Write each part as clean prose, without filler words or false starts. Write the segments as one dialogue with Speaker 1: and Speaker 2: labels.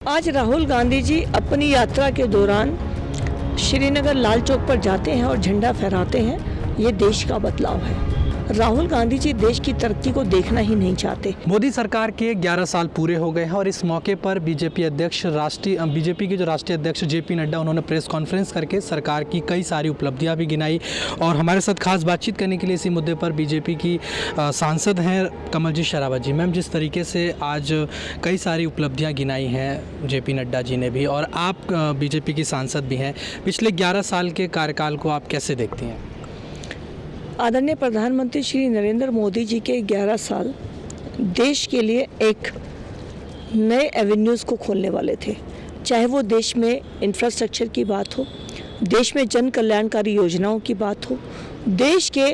Speaker 1: आज राहुल गांधी जी अपनी यात्रा के दौरान श्रीनगर लाल चौक पर जाते हैं और झंडा फहराते हैं। ये देश का बदलाव है। राहुल गांधी जी देश की तरक्की को देखना ही नहीं चाहते।
Speaker 2: मोदी सरकार के 11 साल पूरे हो गए हैं और इस मौके पर बीजेपी के जो राष्ट्रीय अध्यक्ष जेपी नड्डा उन्होंने प्रेस कॉन्फ्रेंस करके सरकार की कई सारी उपलब्धियां भी गिनाई। और हमारे साथ खास बातचीत करने के लिए इसी मुद्दे पर बीजेपी की सांसद हैं कमलजीत शरावत जी। मैम, जिस तरीके से आज कई सारी उपलब्धियाँ गिनाई हैं जेपी नड्डा जी ने भी, और आप बीजेपी की सांसद भी हैं, पिछले 11 साल के कार्यकाल को आप कैसे देखती हैं?
Speaker 1: आदरणीय प्रधानमंत्री श्री नरेंद्र मोदी जी के 11 साल देश के लिए एक नए एवेन्यूज़ को खोलने वाले थे। चाहे वो देश में इंफ्रास्ट्रक्चर की बात हो, देश में जन कल्याणकारी योजनाओं की बात हो, देश के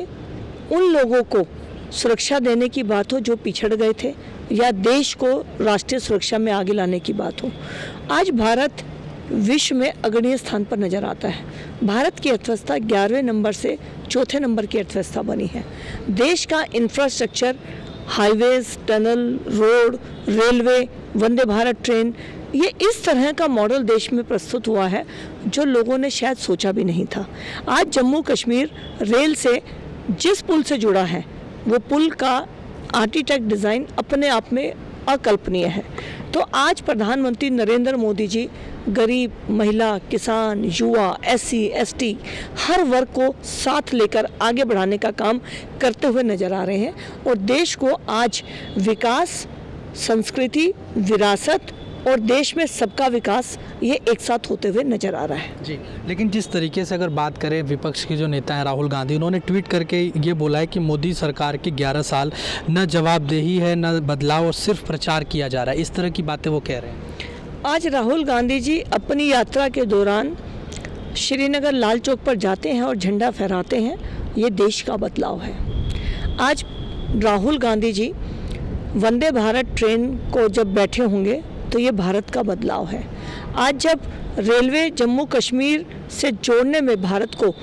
Speaker 1: उन लोगों को सुरक्षा देने की बात हो जो पिछड़ गए थे, या देश को राष्ट्रीय सुरक्षा में आगे लाने की बात हो। आज भारत विश्व में अग्रणी स्थान पर नज़र आता है। भारत की अर्थव्यवस्था 11वें नंबर से 4थे नंबर की अर्थव्यवस्था बनी है। देश का infrastructure, highways, tunnel, road, railway, Vande Bharat train, ये इस तरह का मॉडल देश में प्रस्तुत हुआ है जो लोगों ने शायद सोचा भी नहीं था। आज जम्मू कश्मीर रेल से जिस पुल से जुड़ा है, वो पुल का आर्किटेक्ट डिज़ाइन अपने आप में अकल्पनीय है। तो आज प्रधानमंत्री नरेंद्र मोदी जी गरीब, महिला, किसान, युवा, SC, ST हर वर्ग को साथ लेकर आगे बढ़ाने का काम करते हुए नजर आ रहे हैं। और देश को आज विकास, संस्कृति, विरासत और देश में सबका विकास, ये एक साथ होते हुए नजर आ रहा है
Speaker 2: जी। लेकिन जिस तरीके से अगर बात करें, विपक्ष के जो नेता हैं राहुल गांधी, उन्होंने ट्वीट करके ये बोला है कि मोदी सरकार के 11 साल न जवाबदेही है, न बदलाव, और सिर्फ प्रचार किया जा रहा है। इस तरह की बातें वो कह रहे हैं।
Speaker 1: आज राहुल गांधी जी अपनी यात्रा के दौरान श्रीनगर लाल चौक पर जाते हैं और झंडा फहराते हैं। ये देश का बदलाव है। आज राहुल गांधी जी वंदे भारत ट्रेन को जब बैठे होंगे तो ये भारत का बदलाव है। आज जब रेलवे जम्मू कश्मीर से जोड़ने में भारत को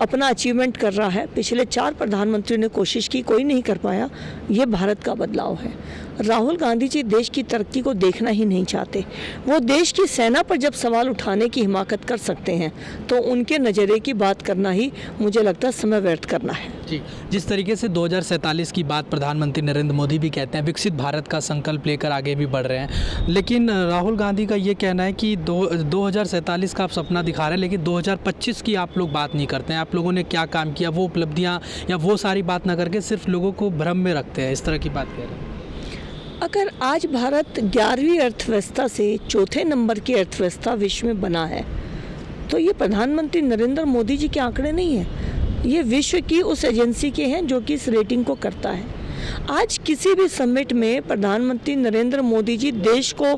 Speaker 1: अपना अचीवमेंट कर रहा है, पिछले 4 प्रधानमंत्रियों ने कोशिश की, कोई नहीं कर पाया, ये भारत का बदलाव है। राहुल गांधी जी देश की तरक्की को देखना ही नहीं चाहते। वो देश की सेना पर जब सवाल उठाने की हिमाकत कर सकते हैं तो उनके नज़रिए की बात करना ही मुझे लगता है समय व्यर्थ करना है
Speaker 2: जी। जिस तरीके से 2047 की बात प्रधानमंत्री नरेंद्र मोदी भी कहते हैं, विकसित भारत का संकल्प लेकर आगे भी बढ़ रहे हैं, लेकिन राहुल गांधी का ये कहना है कि 2047 का आप सपना दिखा रहे हैं, लेकिन 2025 की आप लोग बात नहीं करते हैं। आप लोगों ने क्या काम किया, वो उपलब्धियाँ या वो सारी बात ना करके सिर्फ लोगों को भ्रम में रखते हैं, इस तरह की बात कह रहे हैं।
Speaker 1: अगर आज भारत 11वीं अर्थव्यवस्था से 4थे नंबर की अर्थव्यवस्था विश्व में बना है तो ये प्रधानमंत्री नरेंद्र मोदी जी के आंकड़े नहीं हैं। ये विश्व की उस एजेंसी के हैं जो कि इस रेटिंग को करता है। आज किसी भी समिट में प्रधानमंत्री नरेंद्र मोदी जी देश को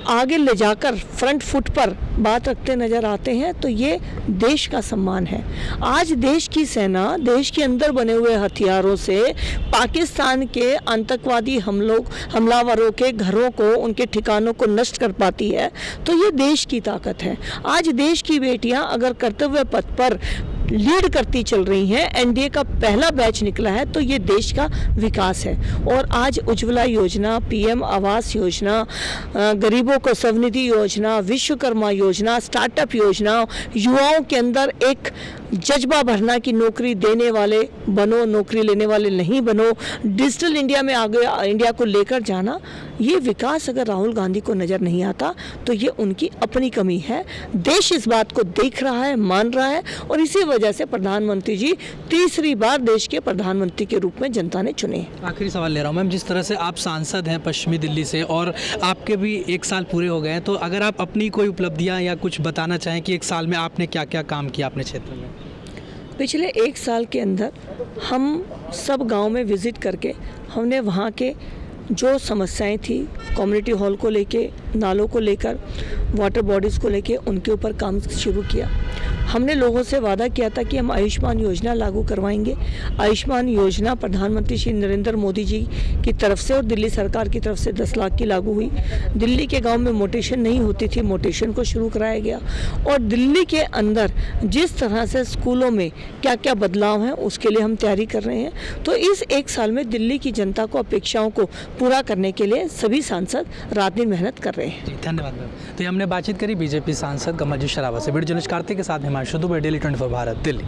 Speaker 1: आगे ले जाकर फ्रंट फुट पर बात रखते नज़र आते हैं तो ये देश का सम्मान है। आज देश की सेना देश के अंदर बने हुए हथियारों से पाकिस्तान के आतंकवादी हमलावरों के घरों को, उनके ठिकानों को नष्ट कर पाती है, तो ये देश की ताकत है। आज देश की बेटियां अगर कर्तव्य पथ पर लीड करती चल रही हैं, NDA का पहला बैच निकला है, तो ये देश का विकास है। और आज उज्ज्वला योजना, PM आवास योजना, गरीबों को स्वनिधि योजना, विश्वकर्मा योजना, स्टार्टअप योजना, युवाओं के अंदर एक जज्बा भरना कि नौकरी देने वाले बनो, नौकरी लेने वाले नहीं बनो, डिजिटल इंडिया में आगे इंडिया को लेकर जाना, ये विकास अगर राहुल गांधी को नज़र नहीं आता तो ये उनकी अपनी कमी है। देश इस बात को देख रहा है, मान रहा है, और इसी वजह से प्रधानमंत्री जी तीसरी बार देश के प्रधानमंत्री के रूप में जनता ने चुने।
Speaker 2: आखिरी सवाल ले रहा हूँ मैम, जिस तरह से आप सांसद हैं पश्चिमी दिल्ली से और आपके भी 1 साल पूरे हो गए हैं, तो अगर आप अपनी कोई उपलब्धियाँ या कुछ बताना चाहें कि 1 साल में आपने क्या क्या काम किया अपने क्षेत्र में?
Speaker 1: पिछले 1 साल के अंदर हम सब गांव में विज़िट करके हमने वहाँ के जो समस्याएं थी, कम्युनिटी हॉल को लेके, नालों को लेकर, वाटर बॉडीज़ को लेके, उनके ऊपर काम शुरू किया। हमने लोगों से वादा किया था कि हम आयुष्मान योजना लागू करवाएंगे। आयुष्मान योजना प्रधानमंत्री श्री नरेंद्र मोदी जी की तरफ से और दिल्ली सरकार की तरफ से 10 लाख की लागू हुई। दिल्ली के गांव में मोटेशन नहीं होती थी, मोटेशन को शुरू कराया गया। और दिल्ली के अंदर जिस तरह से स्कूलों में क्या क्या बदलाव हैं उसके लिए हम तैयारी कर रहे हैं। तो इस एक साल में दिल्ली की जनता को अपेक्षाओं को पूरा करने के लिए सभी सांसद रात दिन मेहनत कर रहे हैं।
Speaker 2: जी धन्यवाद मैम। तो ये हमने बातचीत करी बीजेपी सांसद कमलजीत शरावत से। वीडियो जर्नलिस्ट कार्तिक के साथ हिमांशु दुबे, डेली 24 भारत, दिल्ली।